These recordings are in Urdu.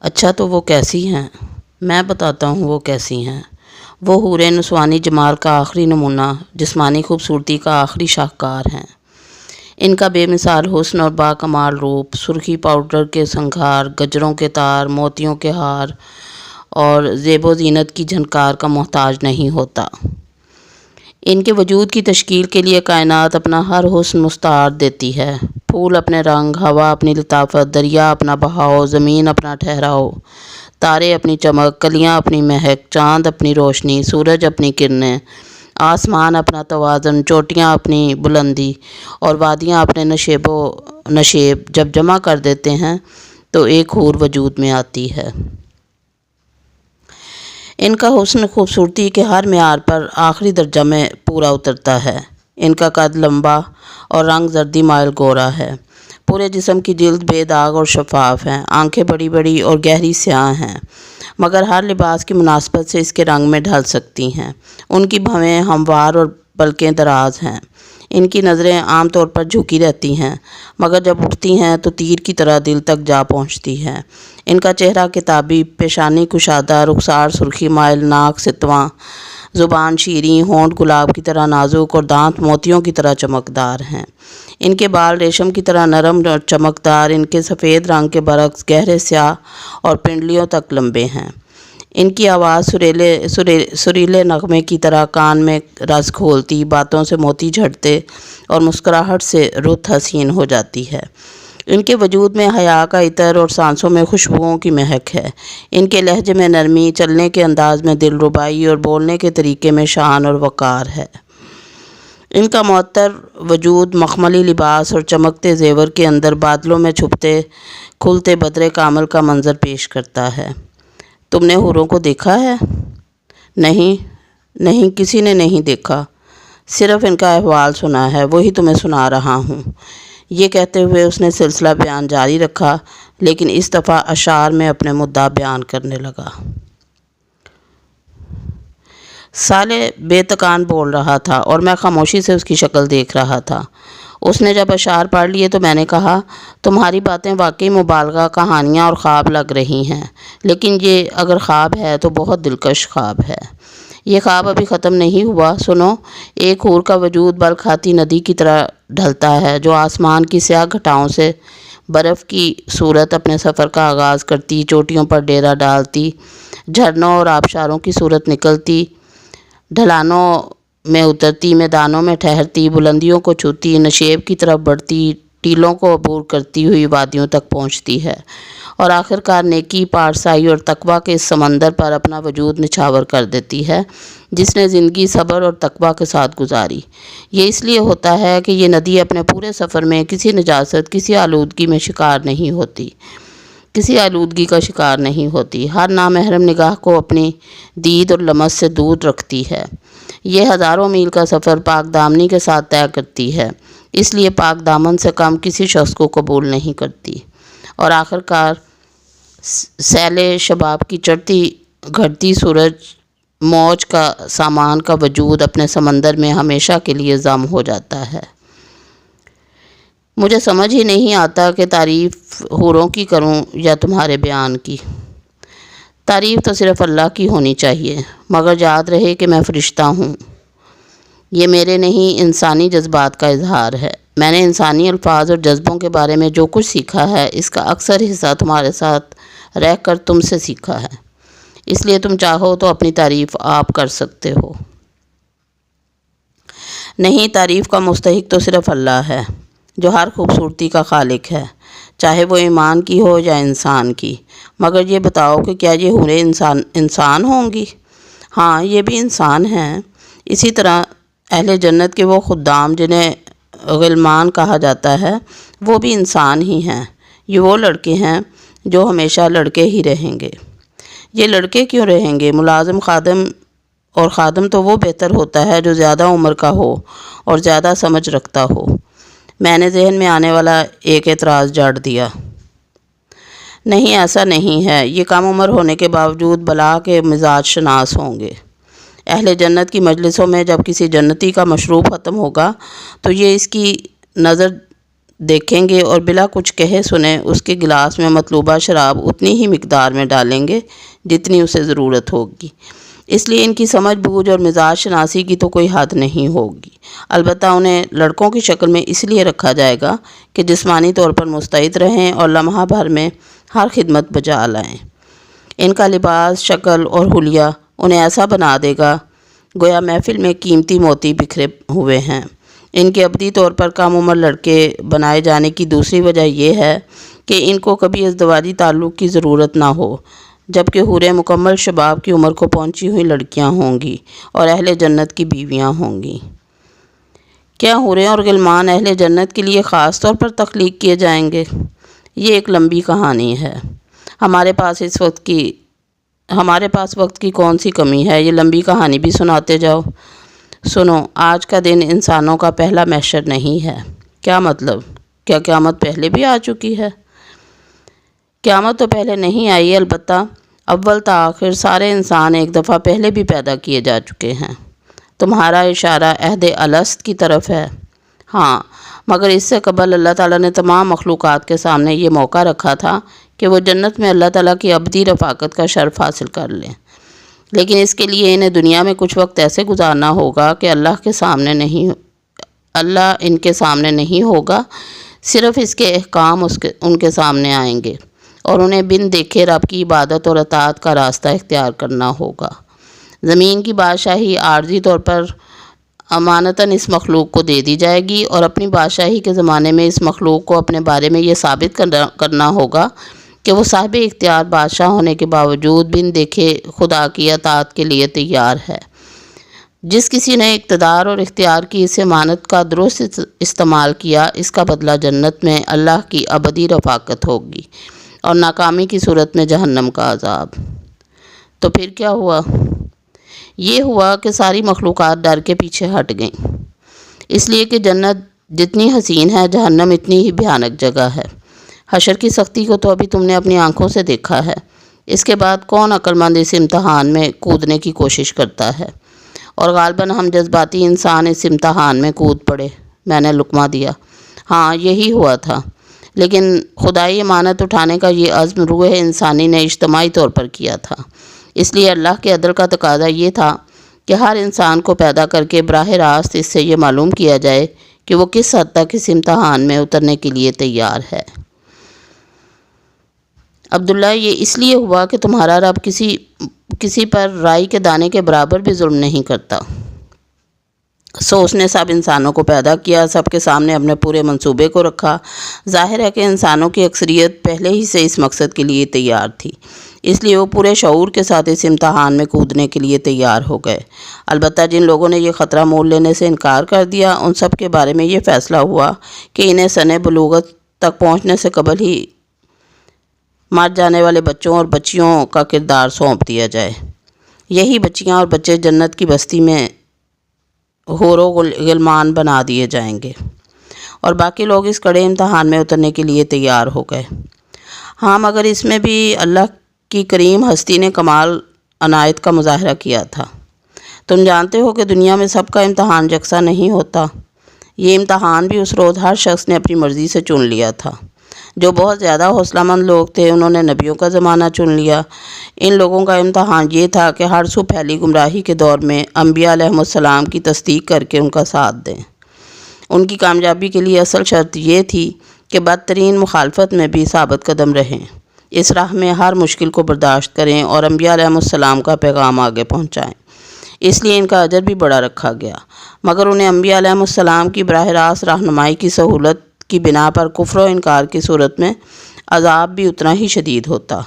اچھا تو وہ کیسی ہیں؟ میں بتاتا ہوں وہ کیسی ہیں۔ وہ حور نسوانی جمال کا آخری نمونہ، جسمانی خوبصورتی کا آخری شاہکار ہیں۔ ان کا بے مثال حسن اور باکمال روپ، سرخی پاؤڈر کے سنگھار، گجروں کے تار، موتیوں کے ہار اور زیب و زینت کی جھنکار کا محتاج نہیں ہوتا۔ ان کے وجود کی تشکیل کے لیے کائنات اپنا ہر حسن مستعار دیتی ہے۔ پھول اپنے رنگ، ہوا اپنی لطافت، دریا اپنا بہاؤ، زمین اپنا ٹھہراؤ، تارے اپنی چمک، کلیاں اپنی مہک، چاند اپنی روشنی، سورج اپنی کرنیں، آسمان اپنا توازن، چوٹیاں اپنی بلندی اور وادیاں اپنے نشیب جب جمع کر دیتے ہیں تو ایک حور وجود میں آتی ہے۔ ان کا حسن خوبصورتی کے ہر معیار پر آخری درجہ میں پورا اترتا ہے۔ ان کا قد لمبا اور رنگ زردی مائل گورا ہے۔ پورے جسم کی جلد بے داغ اور شفاف ہے۔ آنکھیں بڑی بڑی اور گہری سیاہ ہیں، مگر ہر لباس کی مناسبت سے اس کے رنگ میں ڈھل سکتی ہیں۔ ان کی بھویں ہموار اور پلکیں دراز ہیں۔ ان کی نظریں عام طور پر جھکی رہتی ہیں، مگر جب اٹھتی ہیں تو تیر کی طرح دل تک جا پہنچتی ہیں۔ ان کا چہرہ کتابی، پیشانی کشادہ، رخسار سرخی مائل، ناک ستواں، زبان شیریں، ہونٹ گلاب کی طرح نازک اور دانت موتیوں کی طرح چمکدار ہیں۔ ان کے بال ریشم کی طرح نرم اور چمکدار، ان کے سفید رنگ کے برعکس گہرے سیاہ اور پنڈلیوں تک لمبے ہیں۔ ان کی آواز سریلے نغمے کی طرح کان میں رس گھولتی، باتوں سے موتی جھڑتے اور مسکراہٹ سے رت حسین ہو جاتی ہے۔ ان کے وجود میں حیا کا عطر اور سانسوں میں خوشبوؤں کی مہک ہے۔ ان کے لہجے میں نرمی، چلنے کے انداز میں دلربائی اور بولنے کے طریقے میں شان اور وقار ہے۔ ان کا معطر وجود مخملی لباس اور چمکتے زیور کے اندر بادلوں میں چھپتے کھلتے بدر کامل کا منظر پیش کرتا ہے۔ تم نے حوروں کو دیکھا ہے؟ نہیں، کسی نے نہیں دیکھا، صرف ان کا احوال سنا ہے، وہی تمہیں سنا رہا ہوں۔ یہ کہتے ہوئے اس نے سلسلہ بیان جاری رکھا، لیکن اس دفعہ اشعار میں اپنے مدعا بیان کرنے لگا۔ سالے بے تکان بول رہا تھا اور میں خاموشی سے اس کی شکل دیکھ رہا تھا۔ اس نے جب اشعار پڑھ لیے تو میں نے کہا، تمہاری باتیں واقعی مبالغہ کہانیاں اور خواب لگ رہی ہیں، لیکن یہ اگر خواب ہے تو بہت دلکش خواب ہے۔ یہ خواب ابھی ختم نہیں ہوا۔ سنو، ایک حور کا وجود بل کھاتی ندی کی طرح ڈھلتا ہے، جو آسمان کی سیاہ گھٹاؤں سے برف کی صورت اپنے سفر کا آغاز کرتی، چوٹیوں پر ڈیرا ڈالتی، جھرنوں اور آبشاروں کی صورت نکلتی، ڈھلانوں میں اترتی، میدانوں میں ٹھہرتی، بلندیوں کو چھوتی، نشیب کی طرف بڑھتی، ٹیلوں کو عبور کرتی ہوئی وادیوں تک پہنچتی ہے اور آخرکار نیکی، پارسائی اور تقویٰ کے اس سمندر پر اپنا وجود نچھاور کر دیتی ہے، جس نے زندگی صبر اور تقویٰ کے ساتھ گزاری۔ یہ اس لیے ہوتا ہے کہ یہ ندی اپنے پورے سفر میں کسی نجاست، کسی آلودگی کا شکار نہیں ہوتی، ہر نامحرم نگاہ کو اپنی دید اور لمس سے دور رکھتی ہے۔ یہ ہزاروں میل کا سفر پاک دامنی کے ساتھ طے کرتی ہے، اس لیے پاک دامن سے کم کسی شخص کو قبول نہیں کرتی، اور آخرکار سیل شباب کی چڑھتی گھٹتی سورج موج کا سامان کا وجود اپنے سمندر میں ہمیشہ کے لیے ضم ہو جاتا ہے۔ مجھے سمجھ ہی نہیں آتا کہ تعریف حوروں کی کروں یا تمہارے بیان کی۔ تعریف تو صرف اللہ کی ہونی چاہیے، مگر یاد رہے کہ میں فرشتہ ہوں۔ یہ میرے نہیں، انسانی جذبات کا اظہار ہے۔ میں نے انسانی الفاظ اور جذبوں کے بارے میں جو کچھ سیکھا ہے، اس کا اکثر حصہ تمہارے ساتھ رہ کر تم سے سیکھا ہے، اس لیے تم چاہو تو اپنی تعریف آپ کر سکتے ہو۔ نہیں، تعریف کا مستحق تو صرف اللہ ہے، جو ہر خوبصورتی کا خالق ہے، چاہے وہ ایمان کی ہو یا انسان کی۔ مگر یہ بتاؤ کہ کیا یہ حوریں انسان ہوں گی؟ ہاں، یہ بھی انسان ہیں۔ اسی طرح اہل جنت کے وہ خدام جنہیں غلمان کہا جاتا ہے، وہ بھی انسان ہی ہیں۔ یہ وہ لڑکے ہیں جو ہمیشہ لڑکے ہی رہیں گے۔ یہ لڑکے کیوں رہیں گے؟ ملازم خادم تو وہ بہتر ہوتا ہے جو زیادہ عمر کا ہو اور زیادہ سمجھ رکھتا ہو۔ میں نے ذہن میں آنے والا ایک اعتراض جاڑ دیا۔ نہیں، ایسا نہیں ہے۔ یہ کم عمر ہونے کے باوجود بلا کے مزاج شناس ہوں گے۔ اہل جنت کی مجلسوں میں جب کسی جنتی کا مشروب ختم ہوگا تو یہ اس کی نظر دیکھیں گے اور بلا کچھ کہے سنے اس کے گلاس میں مطلوبہ شراب اتنی ہی مقدار میں ڈالیں گے جتنی اسے ضرورت ہوگی۔ اس لیے ان کی سمجھ بوجھ اور مزاج شناسی کی تو کوئی حد نہیں ہوگی۔ البتہ انہیں لڑکوں کی شکل میں اس لیے رکھا جائے گا کہ جسمانی طور پر مستعد رہیں اور لمحہ بھر میں ہر خدمت بجا لائیں۔ ان کا لباس، شکل اور حلیہ انہیں ایسا بنا دے گا گویا محفل میں قیمتی موتی بکھرے ہوئے ہیں۔ ان کے ابدی طور پر کم عمر لڑکے بنائے جانے کی دوسری وجہ یہ ہے کہ ان کو کبھی ازدواجی تعلق کی ضرورت نہ ہو، جبکہ حوریں مکمل شباب کی عمر کو پہنچی ہوئی لڑکیاں ہوں گی اور اہل جنت کی بیویاں ہوں گی۔ کیا حوریں اور غلمان اہل جنت کے لیے خاص طور پر تخلیق کیے جائیں گے؟ یہ ایک لمبی کہانی ہے۔ ہمارے پاس وقت کی کون سی کمی ہے، یہ لمبی کہانی بھی سناتے جاؤ۔ سنو، آج کا دن انسانوں کا پہلا محشر نہیں ہے۔ کیا مطلب؟ کیا قیامت پہلے بھی آ چکی ہے؟ قیامت تو پہلے نہیں آئی، البتہ اول تا آخر سارے انسان ایک دفعہ پہلے بھی پیدا کیے جا چکے ہیں۔ تمہارا اشارہ عہد الست کی طرف ہے۔ ہاں، مگر اس سے قبل اللہ تعالیٰ نے تمام مخلوقات کے سامنے یہ موقع رکھا تھا کہ وہ جنت میں اللہ تعالیٰ کی ابدی رفاقت کا شرف حاصل کر لیں، لیکن اس کے لیے انہیں دنیا میں کچھ وقت ایسے گزارنا ہوگا کہ اللہ ان کے سامنے نہیں ہوگا، صرف اس کے احکام ان کے سامنے آئیں گے اور انہیں بن دیکھے رب کی عبادت اور اطاعت کا راستہ اختیار کرنا ہوگا۔ زمین کی بادشاہی عارضی طور پر امانتاً اس مخلوق کو دے دی جائے گی، اور اپنی بادشاہی کے زمانے میں اس مخلوق کو اپنے بارے میں یہ ثابت کرنا ہوگا کہ وہ صاحب اختیار بادشاہ ہونے کے باوجود بن دیکھے خدا کی اطاعت کے لیے تیار ہے۔ جس کسی نے اقتدار اور اختیار کی اس امانت کا درست استعمال کیا، اس کا بدلہ جنت میں اللہ کی ابدی رفاقت ہوگی اور ناکامی کی صورت میں جہنم کا عذاب۔ تو پھر کیا ہوا؟ یہ ہوا کہ ساری مخلوقات ڈر کے پیچھے ہٹ گئیں، اس لیے کہ جنت جتنی حسین ہے، جہنم اتنی ہی بھیانک جگہ ہے۔ حشر کی سختی کو تو ابھی تم نے اپنی آنکھوں سے دیکھا ہے۔ اس کے بعد کون عقل مند اس امتحان میں کودنے کی کوشش کرتا ہے؟ اور غالباً ہم جذباتی انسان اس امتحان میں کود پڑے۔ میں نے لقمہ دیا۔ ہاں، یہی ہوا تھا، لیکن خدائی امانت اٹھانے کا یہ عزم روح انسانی نے اجتماعی طور پر کیا تھا۔ اس لیے اللہ کے عدل کا تقاضا یہ تھا کہ ہر انسان کو پیدا کر کے براہ راست اس سے یہ معلوم کیا جائے کہ وہ کس حد تک اس امتحان میں اترنے کے لیے تیار ہے۔ عبداللہ، یہ اس لیے ہوا کہ تمہارا رب کسی پر رائی کے دانے کے برابر بھی ظلم نہیں کرتا۔ سو اس نے سب انسانوں کو پیدا کیا، سب کے سامنے اپنے پورے منصوبے کو رکھا۔ ظاہر ہے کہ انسانوں کی اکثریت پہلے ہی سے اس مقصد کے لیے تیار تھی، اس لیے وہ پورے شعور کے ساتھ اس امتحان میں کودنے کے لیے تیار ہو گئے۔ البتہ جن لوگوں نے یہ خطرہ مول لینے سے انکار کر دیا، ان سب کے بارے میں یہ فیصلہ ہوا کہ انہیں سن بلوغت تک پہنچنے سے قبل ہی مر جانے والے بچوں اور بچیوں کا کردار سونپ دیا جائے۔ یہی بچیاں اور بچے جنت کی بستی میں حور و غلمان بنا دیے جائیں گے، اور باقی لوگ اس کڑے امتحان میں اترنے کے لیے تیار ہو گئے۔ ہاں، مگر اس میں بھی اللہ کی کریم ہستی نے کمال عنایت کا مظاہرہ کیا تھا۔ تم جانتے ہو کہ دنیا میں سب کا امتحان یکساں نہیں ہوتا۔ یہ امتحان بھی اس روز ہر شخص نے اپنی مرضی سے چن لیا تھا۔ جو بہت زیادہ حوصلہ مند لوگ تھے، انہوں نے نبیوں کا زمانہ چن لیا۔ ان لوگوں کا امتحان یہ تھا کہ ہر سو پھیلی گمراہی کے دور میں انبیاء علیہم السلام کی تصدیق کر کے ان کا ساتھ دیں۔ ان کی کامیابی کے لیے اصل شرط یہ تھی کہ بدترین مخالفت میں بھی ثابت قدم رہیں، اس راہ میں ہر مشکل کو برداشت کریں اور انبیاء علیہم السلام کا پیغام آگے پہنچائیں۔ اس لیے ان کا اجر بھی بڑا رکھا گیا، مگر انہیں انبیاء علیہم السلام کی براہ راست رہنمائی کی سہولت کی بنا پر کفر و انکار کی صورت میں عذاب بھی اتنا ہی شدید ہوتا۔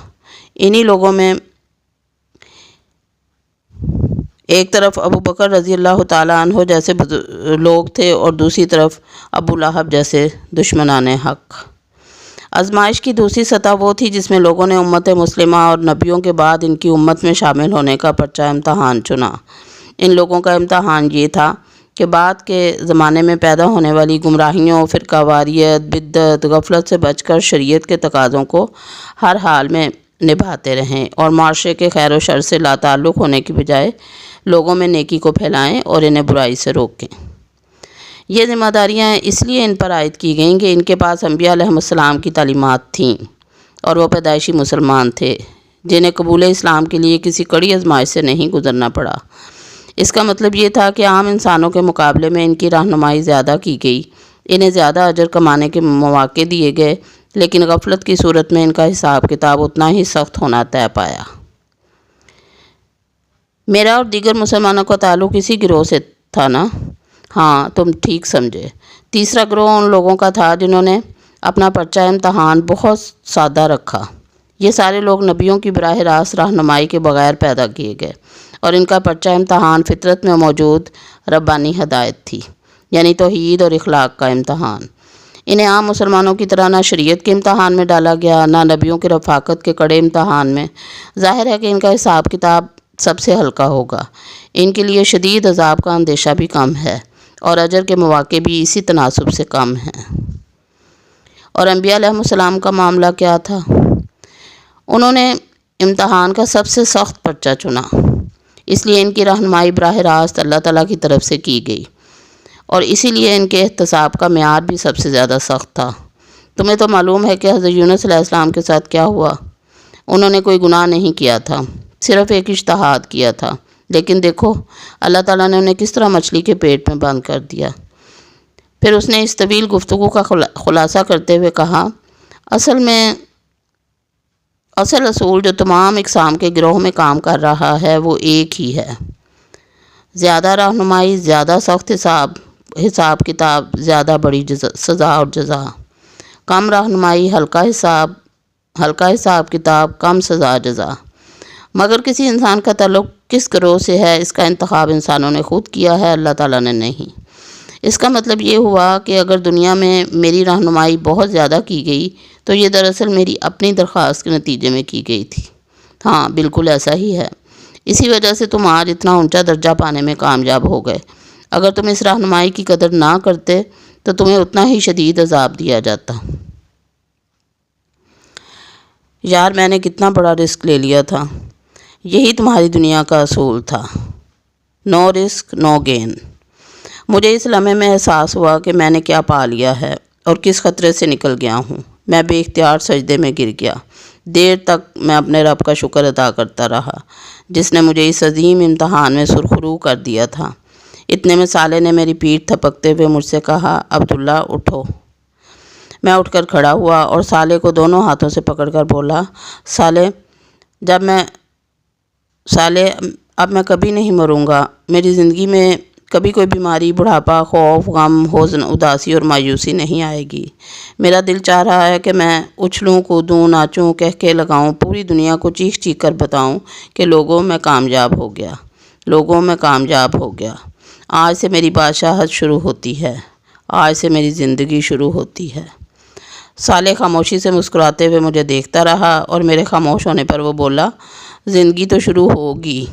انہی لوگوں میں ایک طرف ابو بکر رضی اللہ تعالیٰ عنہ جیسے لوگ تھے اور دوسری طرف ابو لہب جیسے دشمنان حق۔ آزمائش کی دوسری سطح وہ تھی جس میں لوگوں نے امت مسلمہ اور نبیوں کے بعد ان کی امت میں شامل ہونے کا پرچہ امتحان چنا۔ ان لوگوں کا امتحان یہ تھا کہ بعد کے زمانے میں پیدا ہونے والی گمراہیوں، فرقہ واریت، بدعت، غفلت سے بچ کر شریعت کے تقاضوں کو ہر حال میں نبھاتے رہیں اور معاشرے کے خیر و شر سے لا تعلق ہونے کی بجائے لوگوں میں نیکی کو پھیلائیں اور انہیں برائی سے روکیں۔ یہ ذمہ داریاں اس لیے ان پر عائد کی گئیں کہ ان کے پاس انبیاء علیہ السلام کی تعلیمات تھیں اور وہ پیدائشی مسلمان تھے جنہیں قبول اسلام کے لیے کسی کڑی آزمائش سے نہیں گزرنا پڑا۔ اس کا مطلب یہ تھا کہ عام انسانوں کے مقابلے میں ان کی رہنمائی زیادہ کی گئی، انہیں زیادہ اجر کمانے کے مواقع دیے گئے، لیکن غفلت کی صورت میں ان کا حساب کتاب اتنا ہی سخت ہونا طے پایا۔ میرا اور دیگر مسلمانوں کا تعلق اسی گروہ سے تھا نا؟ ہاں، تم ٹھیک سمجھے۔ تیسرا گروہ ان لوگوں کا تھا جنہوں نے اپنا پرچہ امتحان بہت سادہ رکھا۔ یہ سارے لوگ نبیوں کی براہ راست رہنمائی کے بغیر پیدا کیے گئے، اور ان کا پرچہ امتحان فطرت میں موجود ربانی ہدایت تھی، یعنی توحید اور اخلاق کا امتحان۔ انہیں عام مسلمانوں کی طرح نہ شریعت کے امتحان میں ڈالا گیا، نہ نبیوں کے رفاقت کے کڑے امتحان میں۔ ظاہر ہے کہ ان کا حساب کتاب سب سے ہلکا ہوگا، ان کے لیے شدید عذاب کا اندیشہ بھی کم ہے، اور اجر کے مواقع بھی اسی تناسب سے کم ہیں۔ اور انبیاء علیہ السلام کا معاملہ کیا تھا؟ انہوں نے امتحان کا سب سے سخت پرچہ چنا، اس لیے ان کی رہنمائی براہ راست اللہ تعالیٰ کی طرف سے کی گئی، اور اسی لیے ان کے احتساب کا معیار بھی سب سے زیادہ سخت تھا۔ تمہیں تو معلوم ہے کہ حضرت یونس علیہ السلام کے ساتھ کیا ہوا۔ انہوں نے کوئی گناہ نہیں کیا تھا، صرف ایک اجتہاد کیا تھا، لیکن دیکھو اللہ تعالیٰ نے انہیں کس طرح مچھلی کے پیٹ میں بند کر دیا۔ پھر اس نے اس طویل گفتگو کا خلاصہ کرتے ہوئے کہا، اصل اصول جو تمام اقسام کے گروہ میں کام کر رہا ہے وہ ایک ہی ہے: زیادہ رہنمائی، زیادہ سخت حساب کتاب، زیادہ بڑی سزا اور جزا۔ کم رہنمائی، ہلکا حساب کتاب، کم سزا جزا۔ مگر کسی انسان کا تعلق کس گروہ سے ہے، اس کا انتخاب انسانوں نے خود کیا ہے، اللہ تعالیٰ نے نہیں۔ اس کا مطلب یہ ہوا کہ اگر دنیا میں میری رہنمائی بہت زیادہ کی گئی تو یہ دراصل میری اپنی درخواست کے نتیجے میں کی گئی تھی۔ ہاں، بالکل ایسا ہی ہے۔ اسی وجہ سے تم آج اتنا اونچا درجہ پانے میں کامیاب ہو گئے۔ اگر تم اس رہنمائی کی قدر نہ کرتے تو تمہیں اتنا ہی شدید عذاب دیا جاتا۔ یار، میں نے کتنا بڑا رسک لے لیا تھا۔ یہی تمہاری دنیا کا اصول تھا، نو رسک نو گین۔ مجھے اس لمحے میں احساس ہوا کہ میں نے کیا پا لیا ہے اور کس خطرے سے نکل گیا ہوں۔ میں بے اختیار سجدے میں گر گیا۔ دیر تک میں اپنے رب کا شکر ادا کرتا رہا جس نے مجھے اس عظیم امتحان میں سرخرو کر دیا تھا۔ اتنے میں صالح نے میری پیٹھ تھپکتے ہوئے مجھ سے کہا، عبداللہ اٹھو۔ میں اٹھ کر کھڑا ہوا اور صالح کو دونوں ہاتھوں سے پکڑ کر بولا، صالح اب میں کبھی نہیں مروں گا۔ میری زندگی میں کبھی کوئی بیماری، بڑھاپا، خوف، غم، حزن، اداسی اور مایوسی نہیں آئے گی۔ میرا دل چاہ رہا ہے کہ میں اچھلوں، کودوں، ناچوں، کہکے لگاؤں، پوری دنیا کو چیخ چیخ کر بتاؤں کہ لوگوں میں کامیاب ہو گیا۔ آج سے میری بادشاہت شروع ہوتی ہے، آج سے میری زندگی شروع ہوتی ہے۔ صالح خاموشی سے مسکراتے ہوئے مجھے دیکھتا رہا اور میرے خاموش ہونے پر وہ بولا، زندگی تو شروع ہوگی،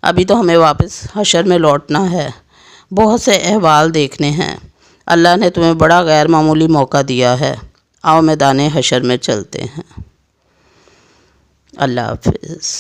ابھی تو ہمیں واپس حشر میں لوٹنا ہے، بہت سے احوال دیکھنے ہیں۔ اللہ نے تمہیں بڑا غیر معمولی موقع دیا ہے، آؤ میدان حشر میں چلتے ہیں۔ اللہ حافظ۔